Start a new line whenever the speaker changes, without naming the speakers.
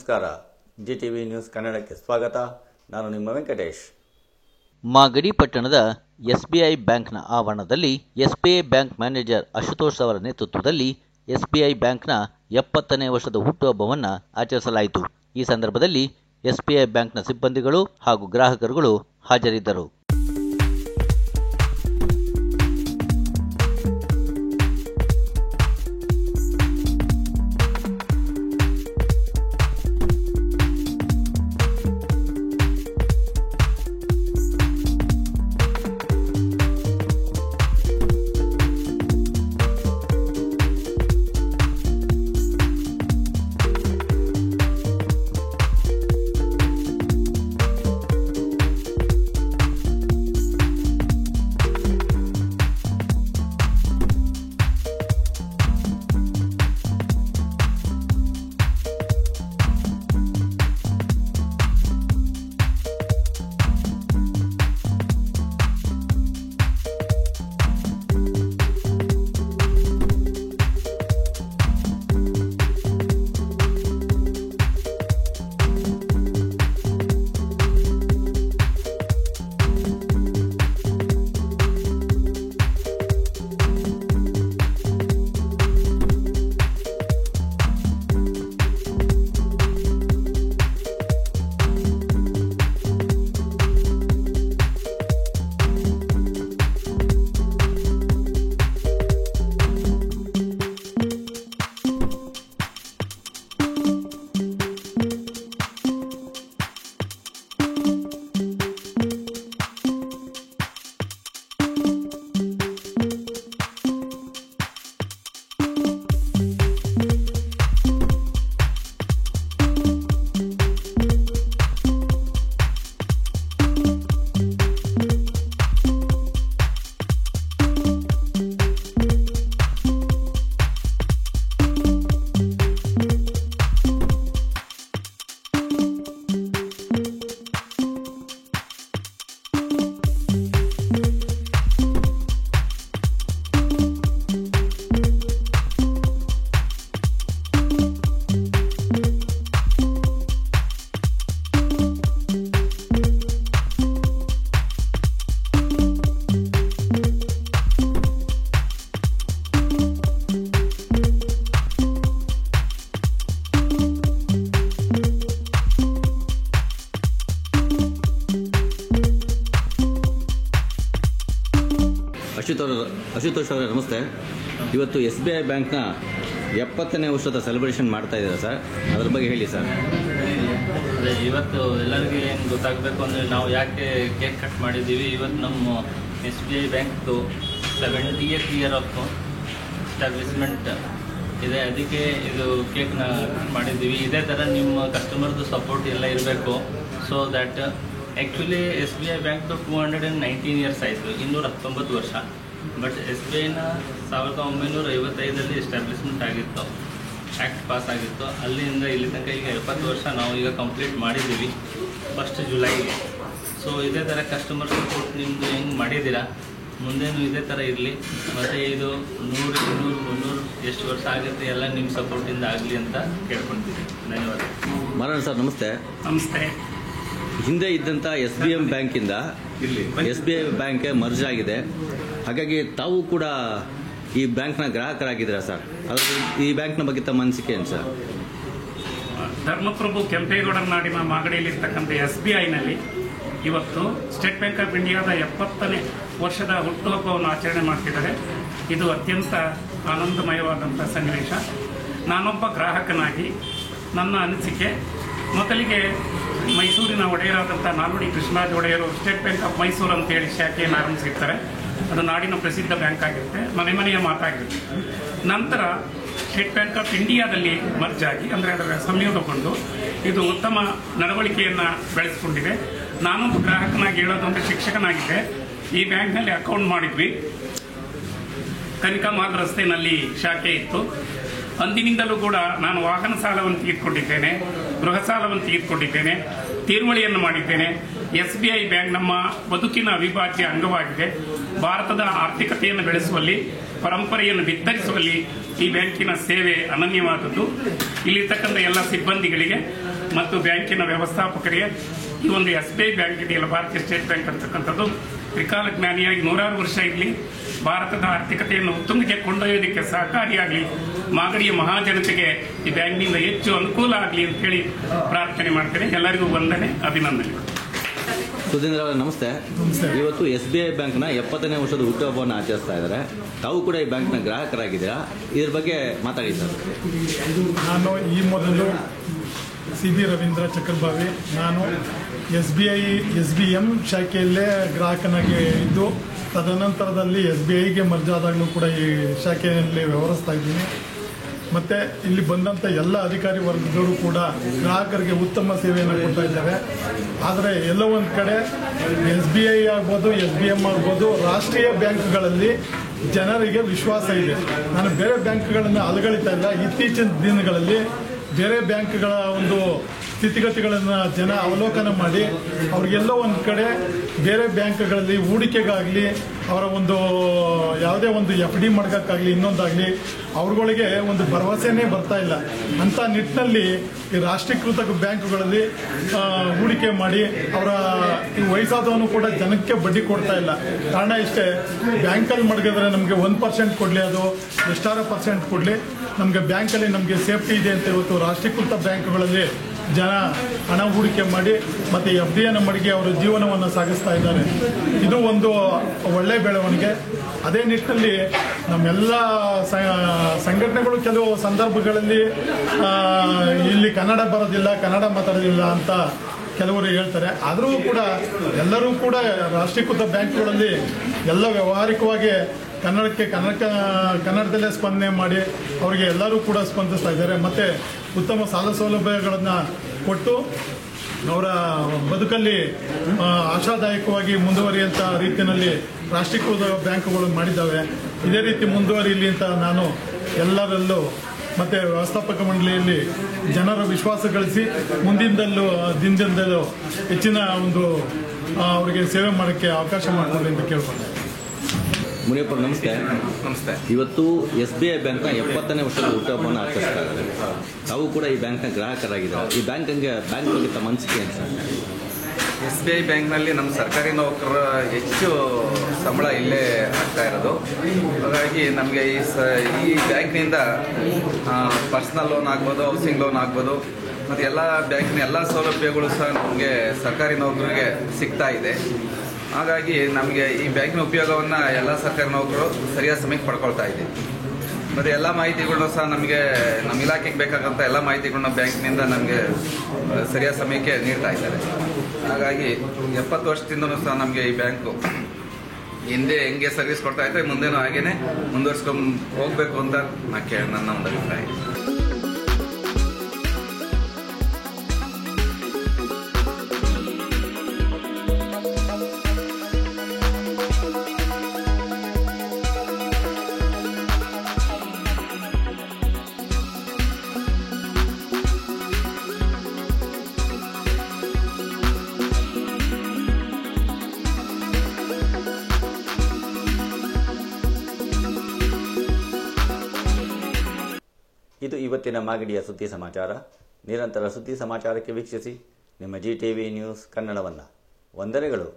ನಮಸ್ಕಾರ. GTV news ಕನ್ನಡಕ್ಕೆ ಸ್ವಾಗತ. ನಾನು ನಿಮ್ಮ ವೆಂಕಟೇಶ್.
ಮಾಗಡಿ ಪಟ್ಟಣದ ಎಸ್ಬಿಐ ಬ್ಯಾಂಕ್ನ ಆವರಣದಲ್ಲಿ ಎಸ್ಬಿಐ ಬ್ಯಾಂಕ್ ಮ್ಯಾನೇಜರ್ ಅಶುತೋಷ್ ಅವರ ನೇತೃತ್ವದಲ್ಲಿ ಎಸ್ಬಿಐ ಬ್ಯಾಂಕ್ನ 70ನೇ ವರ್ಷದ ಹುಟ್ಟುಹಬ್ಬವನ್ನು ಆಚರಿಸಲಾಯಿತು. ಈ ಸಂದರ್ಭದಲ್ಲಿ ಎಸ್ಬಿಐ ಬ್ಯಾಂಕ್ನ ಸಿಬ್ಬಂದಿಗಳು ಹಾಗೂ ಗ್ರಾಹಕರುಗಳು ಹಾಜರಿದ್ದರು.
ಅಶುತೋಷ್ ಅವರೇ, ನಮಸ್ತೆ. ಇವತ್ತು SBI ಬ್ಯಾಂಕ್ನ 70ನೇ ವರ್ಷದ ಸೆಲೆಬ್ರೇಷನ್ ಮಾಡ್ತಾ ಇದ್ದೀರಾ ಸರ್, ಅದ್ರ ಬಗ್ಗೆ ಹೇಳಿ ಸರ್.
ಅದೇ ಇವತ್ತು ಎಲ್ಲರಿಗೂ ಏನು ಗೊತ್ತಾಗಬೇಕು ಅಂದರೆ ನಾವು ಯಾಕೆ ಕೇಕ್ ಕಟ್ ಮಾಡಿದ್ದೀವಿ. ಇವತ್ತು ನಮ್ಮ SBI ಬ್ಯಾಂಕ್ದು 70th ಇಯರ್ ಆಫ್ ಎಸ್ಟಾಬ್ಲಿಷ್ಮೆಂಟ್ ಇದೆ, ಅದಕ್ಕೆ ಇದು ಕೇಕ್ನ ಕಟ್ ಮಾಡಿದ್ದೀವಿ. ಇದೇ ಥರ ನಿಮ್ಮ ಕಸ್ಟಮರ್ದು ಸಪೋರ್ಟ್ ಎಲ್ಲ ಇರಬೇಕು. ಸೊ ದ್ಯಾಟ್ ಆ್ಯಕ್ಚುಲಿ SBI ಬ್ಯಾಂಕ್ದು 219 ಇಯರ್ಸ್ ಆಯಿತು, 219 ವರ್ಷ. ಬಟ್ SBIನ 1955 ಎಸ್ಟಾಬ್ಲಿಷ್ಮೆಂಟ್ ಆಗಿತ್ತು, ಆ್ಯಕ್ಟ್ ಪಾಸ್ ಆಗಿತ್ತು. ಅಲ್ಲಿಂದ ಇಲ್ಲಿ ತನಕ ಈಗ 70 ವರ್ಷ ನಾವು ಈಗ ಕಂಪ್ಲೀಟ್ ಮಾಡಿದ್ದೀವಿ 1 ಜುಲೈಗೆ. ಸೊ ಇದೇ ಥರ ಕಸ್ಟಮರ್ ಸಪೋರ್ಟ್ ನಿಮ್ಮದು ಹೆಂಗೆ ಮಾಡಿದ್ದೀರಾ, ಮುಂದೇನು ಇದೇ ಥರ ಇರಲಿ. ಮತ್ತು ಇದು 100, 200, 300 ಎಷ್ಟು ವರ್ಷ ಆಗುತ್ತೆ ಎಲ್ಲ ನಿಮ್ಮ ಸಪೋರ್ಟಿಂದ ಆಗಲಿ ಅಂತ ಕೇಳ್ಕೊಳ್ತೀವಿ. ಧನ್ಯವಾದ.
ಮಾರಣ್ಣ ಸರ್, ನಮಸ್ತೆ.
ನಮಸ್ತೆ.
ಹಿಂದೆ ಇದ್ದಂಥ SBM ಬ್ಯಾಂಕಿಂದ SBI ಬ್ಯಾಂಕ್ ಮರ್ಜ್ ಆಗಿದೆ, ಹಾಗಾಗಿ ತಾವು ಕೂಡ ಈ ಬ್ಯಾಂಕ್ನ ಗ್ರಾಹಕರಾಗಿದ್ದೀರಾ ಸರ್. ಅದ್ರ ಈ ಬ್ಯಾಂಕ್ನ ಬಗ್ಗೆ ತಮ್ಮ ಅನಿಸಿಕೆ ಏನು ಸರ್?
ಧರ್ಮಪ್ರಭು ಕೆಂಪೇಗೌಡ ನಾಡಿನ ಮಾಗಡಿಯಲ್ಲಿರ್ತಕ್ಕಂಥ SBIನಲ್ಲಿ ಇವತ್ತು ಸ್ಟೇಟ್ ಬ್ಯಾಂಕ್ ಆಫ್ ಇಂಡಿಯಾದ 70ನೇ ವರ್ಷದ ಹುಟ್ಟುಹಬ್ಬವನ್ನು ಆಚರಣೆ ಮಾಡ್ತಿದ್ದಾರೆ. ಇದು ಅತ್ಯಂತ ಆನಂದಮಯವಾದಂಥ ಸನ್ನಿವೇಶ. ನಾನೊಬ್ಬ ಗ್ರಾಹಕನಾಗಿ ನನ್ನ ಅನಿಸಿಕೆ, ಮೊದಲಿಗೆ ಮೈಸೂರಿನ ಒಡೆಯರಾದಂಥ ನಾಲ್ವಡಿ ಕೃಷ್ಣರಾಜ ಒಡೆಯರು ಸ್ಟೇಟ್ ಬ್ಯಾಂಕ್ ಆಫ್ ಮೈಸೂರು ಅಂತೇಳಿ ಶಾಖೆಯನ್ನು ಆರಂಭಿಸಿರ್ತಾರೆ. ಅದು ನಾಡಿನ ಪ್ರಸಿದ್ಧ ಬ್ಯಾಂಕ್ ಆಗಿರುತ್ತೆ, ಮನೆ ಮನೆಯ ಮಾತಾಗಿರುತ್ತೆ. ನಂತರ ಸ್ಟೇಟ್ ಬ್ಯಾಂಕ್ ಆಫ್ ಇಂಡಿಯಾದಲ್ಲಿ ಮರ್ಜ್ ಆಗಿ, ಅಂದರೆ ಅದರ ಸಂಯೋಗಗೊಂಡು ಇದು ಉತ್ತಮ ನಡವಳಿಕೆಯನ್ನು ಬೆಳೆಸಿಕೊಂಡಿದೆ. ನಾನೊಂದು ಗ್ರಾಹಕನಾಗಿ ಹೇಳೋದಂದ್ರೆ, ಶಿಕ್ಷಕನಾಗಿದ್ದೆ, ಈ ಬ್ಯಾಂಕ್ನಲ್ಲಿ ಅಕೌಂಟ್ ಮಾಡಿದ್ವಿ. ಕನಿಕಾ ಮಾಲ್ ರಸ್ತೆಯಲ್ಲಿ ಶಾಖೆ ಇತ್ತು. ಅಂದಿನಿಂದಲೂ ಕೂಡ ನಾನು ವಾಹನ ಸಾಲವನ್ನು ತೆಗೆದುಕೊಂಡಿದ್ದೇನೆ, ಗೃಹ ಸಾಲವನ್ನು ತೆಗೆದುಕೊಂಡಿದ್ದೇನೆ, ತೀರ್ವಳಿಯನ್ನು ಮಾಡಿದ್ದೇನೆ. SBI ಬ್ಯಾಂಕ್ ನಮ್ಮ ಬದುಕಿನ ಅವಿಭಾಜ್ಯ ಅಂಗವಾಗಿದೆ. ಭಾರತದ ಆರ್ಥಿಕತೆಯನ್ನು ಬೆಳೆಸುವಲ್ಲಿ, ಪರಂಪರೆಯನ್ನು ಬಿತ್ತರಿಸುವಲ್ಲಿ ಈ ಬ್ಯಾಂಕಿನ ಸೇವೆ ಅನನ್ಯವಾದದ್ದು. ಇಲ್ಲಿರ್ತಕ್ಕಂಥ ಎಲ್ಲ ಸಿಬ್ಬಂದಿಗಳಿಗೆ ಮತ್ತು ಬ್ಯಾಂಕಿನ ವ್ಯವಸ್ಥಾಪಕರಿಗೆ ಈ ಒಂದು SBI ಬ್ಯಾಂಕ್ ಇದೆಯಲ್ಲ, ಭಾರತೀಯ ಸ್ಟೇಟ್ ಬ್ಯಾಂಕ್ ಅಂತಕ್ಕಂಥದ್ದು ತ್ರಿಕಾಲ ಜ್ಞಾನಿಯಾಗಿ 100 ವರ್ಷ ಇರಲಿ, ಭಾರತದ ಆರ್ಥಿಕತೆಯನ್ನು ಉತ್ತುಂಗಕ್ಕೆ ಕೊಂಡೊಯ್ಯೋದಕ್ಕೆ ಸಹಕಾರಿಯಾಗಲಿ, ಮಾಗಡಿಯ ಮಹಾಜನತೆಗೆ ಈ ಬ್ಯಾಂಕ್ನಿಂದ ಹೆಚ್ಚು ಅನುಕೂಲ ಆಗಲಿ ಅಂತೇಳಿ ಪ್ರಾರ್ಥನೆ ಮಾಡ್ತೇನೆ. ಎಲ್ಲರಿಗೂ ವಂದನೆ, ಅಭಿನಂದನೆಗಳು.
ಸುಧೀಂದ್ರ ಅವರೇ ನಮಸ್ತೆ. ಇವತ್ತು SBI ಬ್ಯಾಂಕ್ನ 70ನೇ ವರ್ಷದ ಹುಟ್ಟುಹಬ್ಬವನ್ನು ಆಚರಿಸ್ತಾ ಇದ್ದಾರೆ. ತಾವು ಕೂಡ ಈ ಬ್ಯಾಂಕ್ನ ಗ್ರಾಹಕರಾಗಿದ್ದೀರಾ, ಇದ್ರ ಬಗ್ಗೆ ಮಾತಾಡಿ ಸರ್.
ನಾನು ಈ ಮೊದಲು CB ರವೀಂದ್ರ ಚಕ್ರಬಾವಿ, ನಾನು SBM ಶಾಖೆಯಲ್ಲೇ ಗ್ರಾಹಕನಾಗಿ ಇದ್ದು, ತದನಂತರದಲ್ಲಿ SBIಗೆ ಮರ್ಜ್ ಆದಾಗಲೂ ಕೂಡ ಈ ಶಾಖೆಯಲ್ಲಿ ವ್ಯವಹರಿಸ್ತಾ ಇದ್ದೀನಿ. ಮತ್ತು ಇಲ್ಲಿ ಬಂದಂಥ ಎಲ್ಲ ಅಧಿಕಾರಿ ವರ್ಗದವರು ಕೂಡ ಗ್ರಾಹಕರಿಗೆ ಉತ್ತಮ ಸೇವೆಯನ್ನು ಕೊಡ್ತಾ ಇದ್ದಾರೆ. ಆದರೆ ಎಲ್ಲ ಒಂದು ಕಡೆ SBI ಆಗ್ಬೋದು, SBM ಆಗ್ಬೋದು, ರಾಷ್ಟ್ರೀಯ ಬ್ಯಾಂಕ್ಗಳಲ್ಲಿ ಜನರಿಗೆ ವಿಶ್ವಾಸ ಇದೆ. ನಾನು ಬೇರೆ ಬ್ಯಾಂಕ್ಗಳನ್ನು ಅಲಗಳಿತಾ ಇಲ್ಲ. ಇತ್ತೀಚಿನ ದಿನಗಳಲ್ಲಿ ಬೇರೆ ಬ್ಯಾಂಕ್ಗಳ ಒಂದು ಸ್ಥಿತಿಗತಿಗಳನ್ನು ಜನ ಅವಲೋಕನ ಮಾಡಿ ಅವ್ರಿಗೆಲ್ಲ ಒಂದು ಕಡೆ ಬೇರೆ ಬ್ಯಾಂಕ್ಗಳಲ್ಲಿ ಹೂಡಿಕೆಗಾಗಲಿ, ಅವರ ಒಂದು ಯಾವುದೇ ಒಂದು FD ಮಾಡೋಕ್ಕಾಗಲಿ, ಇನ್ನೊಂದಾಗಲಿ ಅವ್ರಗಳಿಗೆ ಒಂದು ಭರವಸೆನೇ ಬರ್ತಾ ಇಲ್ಲ. ಅಂಥ ನಿಟ್ಟಿನಲ್ಲಿ ಈ ರಾಷ್ಟ್ರೀಕೃತ ಬ್ಯಾಂಕ್ಗಳಲ್ಲಿ ಹೂಡಿಕೆ ಮಾಡಿ ಅವರ ಈ ವಯಸ್ಸಾದವನು ಕೂಡ ಜನಕ್ಕೆ ಬಡ್ಡಿ ಕೊಡ್ತಾ ಇಲ್ಲ. ಕಾರಣ ಇಷ್ಟೇ, ಬ್ಯಾಂಕಲ್ಲಿ ಮಡಗಿದ್ರೆ ನಮಗೆ 1% ಕೊಡಲಿ, ಅದು ಎಷ್ಟಾರ % ಕೊಡಲಿ, ನಮಗೆ ಬ್ಯಾಂಕಲ್ಲಿ ನಮಗೆ ಸೇಫ್ಟಿ ಇದೆ ಅಂತ ಇವತ್ತು ರಾಷ್ಟ್ರೀಕೃತ ಬ್ಯಾಂಕ್ಗಳಲ್ಲಿ ಜನ ಹಣ ಹೂಡಿಕೆ ಮಾಡಿ ಮತ್ತು FDಯನ್ನು ಮಡಗಿ ಅವರ ಜೀವನವನ್ನು ಸಾಗಿಸ್ತಾ ಇದ್ದಾರೆ. ಇದು ಒಂದು ಒಳ್ಳೆಯ ಬೆಳವಣಿಗೆ. ಅದೇ ನಿಟ್ಟಿನಲ್ಲಿ ನಮ್ಮೆಲ್ಲ ಸಂಘಟನೆಗಳು ಕೆಲವು ಸಂದರ್ಭಗಳಲ್ಲಿ ಇಲ್ಲಿ ಕನ್ನಡ ಬರೋದಿಲ್ಲ, ಕನ್ನಡ ಮಾತಾಡೋದಿಲ್ಲ ಅಂತ ಕೆಲವರು ಹೇಳ್ತಾರೆ. ಆದರೂ ಕೂಡ ಎಲ್ಲರೂ ಕೂಡ ರಾಷ್ಟ್ರೀಕೃತ ಬ್ಯಾಂಕ್ಗಳಲ್ಲಿ ಎಲ್ಲ ವ್ಯಾವಹಾರಿಕವಾಗಿ ಕನ್ನಡದಲ್ಲೇ ಸ್ಪಂದನೆ ಮಾಡಿ ಅವರಿಗೆ ಎಲ್ಲರೂ ಕೂಡ ಸ್ಪಂದಿಸ್ತಾ ಇದ್ದಾರೆ. ಮತ್ತು ಉತ್ತಮ ಸಾಲ ಸೌಲಭ್ಯಗಳನ್ನು ಕೊಟ್ಟು ಅವರ ಬದುಕಲ್ಲಿ ಆಶಾದಾಯಕವಾಗಿ ಮುಂದುವರಿಯುವಂಥ ರೀತಿಯಲ್ಲಿ ರಾಷ್ಟ್ರೀಕೃತ ಬ್ಯಾಂಕುಗಳು ಮಾಡಿದ್ದಾವೆ. ಇದೇ ರೀತಿ ಮುಂದುವರಿಯಲಿ ಅಂತ ನಾನು ಎಲ್ಲರಲ್ಲೂ ಮತ್ತು ವ್ಯವಸ್ಥಾಪಕ ಮಂಡಳಿಯಲ್ಲಿ ಜನರ ವಿಶ್ವಾಸ ಗಳಿಸಿ ಮುಂದಿನದಲ್ಲೂ ದಿನದಿಂದಲೂ ಹೆಚ್ಚಿನ ಒಂದು ಅವರಿಗೆ ಸೇವೆ ಮಾಡೋಕ್ಕೆ ಅವಕಾಶ ಮಾಡಿಕೊಡಿ ಅಂತ ಕೇಳ್ಕೊಂಡೆ.
ಮುನಿಯಪ್ಪ ನಮಸ್ತೆ. ನಮಸ್ತೆ. ಇವತ್ತು SBI ಬ್ಯಾಂಕ್ನ 70ನೇ ವರ್ಷದ ಹುಟ್ಟುಹಬ್ಬವನ್ನು ಆಚರಿಸ್ತಾ ಇದ್ದಾರೆ. ತಾವು ಕೂಡ ಈ ಬ್ಯಾಂಕ್ನ ಗ್ರಾಹಕರಾಗಿದ್ದಾರೆ. ಈ ಬ್ಯಾಂಕ್ ಬಗ್ಗೆ ತಮ್ಮ ಅನಿಸಿಕೆ ಏನು ಸರ್?
SBI ಬ್ಯಾಂಕ್ನಲ್ಲಿ ನಮ್ಮ ಸರ್ಕಾರಿ ನೌಕರರ ಹೆಚ್ಚು ಸಂಬಳ ಇಲ್ಲೇ ಆಗ್ತಾ ಇರೋದು. ಹಾಗಾಗಿ ನಮಗೆ ಈ ಬ್ಯಾಂಕ್ನಿಂದ ಪರ್ಸನಲ್ ಲೋನ್ ಆಗ್ಬೋದು, ಹೌಸಿಂಗ್ ಲೋನ್ ಆಗ್ಬೋದು, ಮತ್ತು ಎಲ್ಲ ಬ್ಯಾಂಕಿನ ಎಲ್ಲ ಸೌಲಭ್ಯಗಳು ಸಹ ನಮಗೆ ಸರ್ಕಾರಿ ನೌಕರರಿಗೆ ಸಿಗ್ತಾ ಇದೆ. ಹಾಗಾಗಿ ನಮಗೆ ಈ ಬ್ಯಾಂಕಿನ ಉಪಯೋಗವನ್ನು ಎಲ್ಲ ಸರ್ಕಾರಿ ನೌಕರರು ಸರಿಯಾದ ಸಮಯಕ್ಕೆ ಪಡ್ಕೊಳ್ತಾ ಇದ್ದೀವಿ. ಮತ್ತು ಎಲ್ಲ ಮಾಹಿತಿಗಳನ್ನೂ ಸಹ ನಮಗೆ ನಮ್ಮ ಇಲಾಖೆಗೆ ಬೇಕಾದಂಥ ಎಲ್ಲ ಮಾಹಿತಿಗಳನ್ನ ಬ್ಯಾಂಕಿನಿಂದ ನಮಗೆ ಸರಿಯಾದ ಸಮಯಕ್ಕೆ ನೀಡ್ತಾ ಇದ್ದಾರೆ. ಹಾಗಾಗಿ 70 ವರ್ಷದಿಂದನೂ ಸಹ ನಮಗೆ ಈ ಬ್ಯಾಂಕು ಹಿಂದೆ ಹೆಂಗೆ ಸರ್ವಿಸ್ ಕೊಡ್ತಾ ಇದ್ದರೆ ಮುಂದೆನೂ ಹಾಗೇನೆ ಮುಂದುವರ್ಸ್ಕೊಂಡು ಹೋಗಬೇಕು ಅಂತ ನನ್ನ ಒಂದು ಅಭಿಪ್ರಾಯ.
ಇದು ಇವತ್ತಿನ ಮಾಗಡಿಯ ಸುದ್ದಿ ಸಮಾಚಾರ. ನಿರಂತರ ಸುದ್ದಿ ಸಮಾಚಾರಕ್ಕೆ ವೀಕ್ಷಿಸಿ ನಿಮ್ಮ GTV ನ್ಯೂಸ್ ಕನ್ನಡವನ್ನು. ವಂದನೆಗಳು.